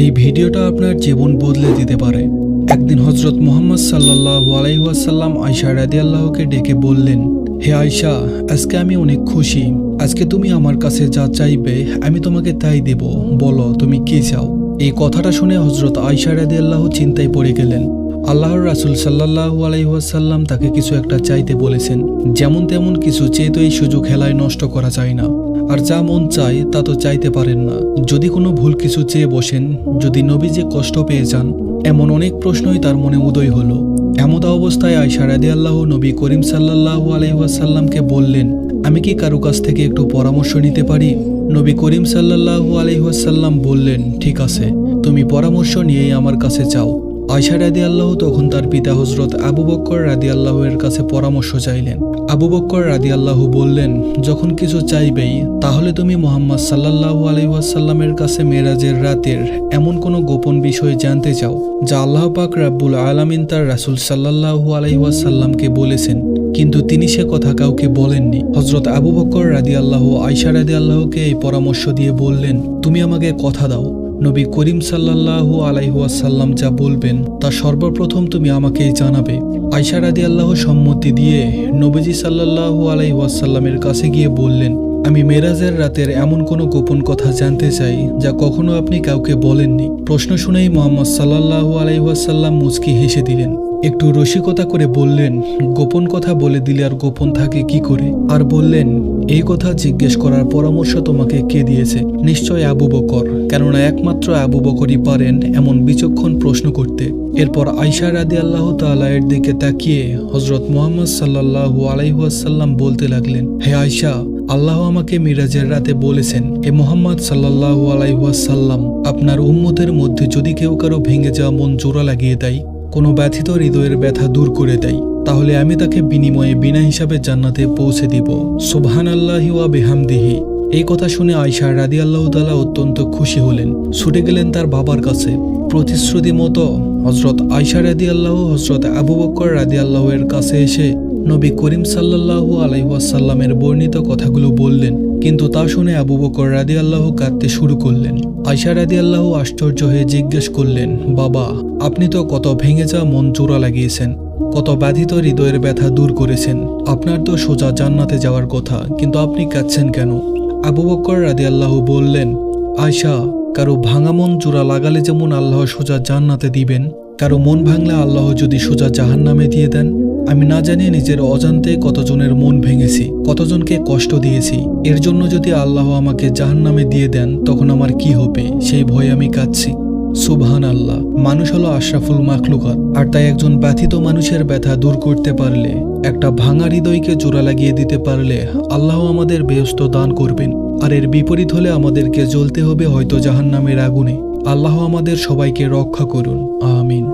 এই ভিডিওটা আপনার জীবন বদলে দিতে পারে। একদিন হযরত মুহাম্মদ সাল্লাল্লাহু আলাইহি ওয়াসাল্লাম আয়েশা রাদিয়াল্লাহুকে ডেকে বললেন, হে আয়েশা, আজকে আমি অনেক খুশি। আজকে তুমি আমার কাছে যা চাইবে আমি তোমাকে তাই দেব। বলো তুমি কি চাও? এই কথাটা শুনে হযরত আয়েশা রাদিয়াল্লাহু চিন্তায় পড়ে গেলেন। আল্লাহর রাসূল সাল্লাল্লাহু আলাইহি ওয়াসাল্লাম তাকে কিছু একটা চাইতে বলেছেন। যেমন তেমন কিছু চেয়ে তো এই সুযোগ হেলায় নষ্ট করা যায় না। আর যা মন চায় তা তো চাইতে পারেন না। যদি কোনো ভুল কিছু চেয়ে বসেন, যদি নবীজি কষ্ট পেয়ে যান, এমন অনেক প্রশ্নই তার মনে উদয় হলো। এমত অবস্থায় আয়েশা রাদিয়াল্লাহু নবী করিম সাল্লাল্লাহু আলাইহি ওয়াসাল্লামকে বললেন, আমি কি কারো কাছ থেকে একটু পরামর্শ নিতে পারি? নবী করিম সাল্লাল্লাহু আলাইহি ওয়াসাল্লাম বললেন, ঠিক আছে, তুমি পরামর্শ নিয়েই আমার কাছে চাও। আয়েশা রাদিয়াল্লাহু তখন তার পিতা হযরত আবু বকর রাদিয়াল্লাহু এর কাছে পরামর্শ চাইলেন। আবু বকর রাদিয়াল্লাহু বললেন, যখন কিছু চাইবেই তাহলে তুমি মুহাম্মদ সাল্লাল্লাহু আলাইহি ওয়াসাল্লামের কাছে মেরাজের রাতের এমন কোনো গোপন বিষয় জানতে চাও যা আল্লাহ পাক রাব্বুল আলামিন তার রাসূল সাল্লাল্লাহু আলাইহি ওয়াসাল্লামকে বলেছেন, কিন্তু তিনি সে কথা কাউকে বলেননি। হযরত আবু বকর রাদিয়াল্লাহু আয়েশা রাদিয়াল্লাহুকে এই পরামর্শ দিয়ে বললেন, তুমি আমাকে কথা দাও, নবী করিম সাল্লাল্লাহু আলাইহি ওয়াসাল্লাম যা বলবেন তা সর্বপ্রথম তুমি আমাকেই জানাবে। আয়েশা রাদিয়াল্লাহু সম্মতি দিয়ে নবীজি সাল্লাল্লাহু আলাইহি ওয়াসাল্লামের কাছে গিয়ে বললেন, আমি মেরাজের রাতের এমন কোনো গোপন কথা জানতে চাই যা কখনো আপনি কাউকে বলেননি। প্রশ্ন শুনেই মুহাম্মদ সাল্লাল্লাহু আলাইহি ওয়াসাল্লাম মুচকি হেসে দিলেন। একটু রসিকতা করে বললেন, গোপন কথা বলে দিলে আর গোপন থাকে কি করে? আর বললেন, এই কথা জিজ্ঞেস করার পরামর্শ তোমাকে কে দিয়েছে? নিশ্চয় আবু বকর, কেননা একমাত্র আবু বকরই পারেন এমন বিচক্ষণ প্রশ্ন করতে। এরপর আয়েশা রাদিয়াল্লাহু তাআলা এর দিকে তাকিয়ে হযরত মুহাম্মদ সাল্লাল্লাহু আলাইহি ওয়াসাল্লাম বলতে লাগলেন, হে আয়েশা, আল্লাহ আমাকে মিরাজের রাতে বলেছেন, এ মুহাম্মদ সাল্লাল্লাহু আলাইহি ওয়াসাল্লাম, আপনার উম্মতের মধ্যে যদি কেউ কারো ভেঙে যাওয়া মন জোড়া লাগিয়ে দেয়, কোনো ব্যথিত হৃদয়ের ব্যথা দূর করে দেয়, তাহলে আমি তাকে বিনিময়ে বিনা হিসাবে জান্নাতে পৌঁছে দিব। সুবহানাল্লাহি ওয়া বিহামদিহি। এই কথা শুনে আয়েশা রাদিয়াল্লাহু তাআলা অত্যন্ত খুশি হলেন। ছুটে গেলেন তার বাবার কাছে। প্রতিশ্রুতি মতো হযরত আয়েশা রাদিয়াল্লাহু হযরত আবু বকর রাদিয়াল্লাহু এর কাছে এসে নবী করিম সাল্লাল্লাহু আলাইহি ওয়াসাল্লামের বর্ণিত কথাগুলো বললেন। কিন্তু তা শুনে আবু বকর রাদিয়াল্লাহু কাঁদতে শুরু করলেন। আয়েশা রাদিয়াল্লাহু আশ্চর্য হয়ে জিজ্ঞেস করলেন, বাবা, আপনি তো কত ভেঙে যাওয়া মন জোড়া লাগিয়েছেন, কত বাধিত হৃদয়ের ব্যথা দূর করেছেন, আপনার তো সোজা জান্নাতে যাওয়ার কথা, কিন্তু আপনি কাঁদছেন কেন? আবু বকর রাদিয়াল্লাহু বললেন, আয়েশা, কারো ভাঙা মন জোড়া লাগালে যেমন আল্লাহ সোজা জান্নাতে দিবেন, কারো মন ভাঙলে আল্লাহ যদি সোজা জাহান্নামে দিয়ে দেন। আমি না জানিয়ে নিজের অজান্তে কতজনের মন ভেঙেছি, কতজনকে কষ্ট দিয়েছি। এর জন্য যদি আল্লাহ আমাকে জাহান্নামে দিয়ে দেন তখন আমার কি হবে, সেই ভয়ে আমি কাঁদছি। সুবহানাল্লাহ। মানুষ হলো আশরাফুল মাখলুকাত, আর তাই একজন ব্যথিত মানুষের ব্যথা দূর করতে পারলে, একটা ভাঙা হৃদয়কে জোড়া লাগিয়ে দিতে পারলে আল্লাহ আমাদের বেহেশত দান করবেন। আর এর বিপরীত হলে আমাদেরকে জ্বলতে হবে হয়তো জাহান্নামের আগুনে। আল্লাহ আমাদের সবাইকে রক্ষা করুন, আমিন।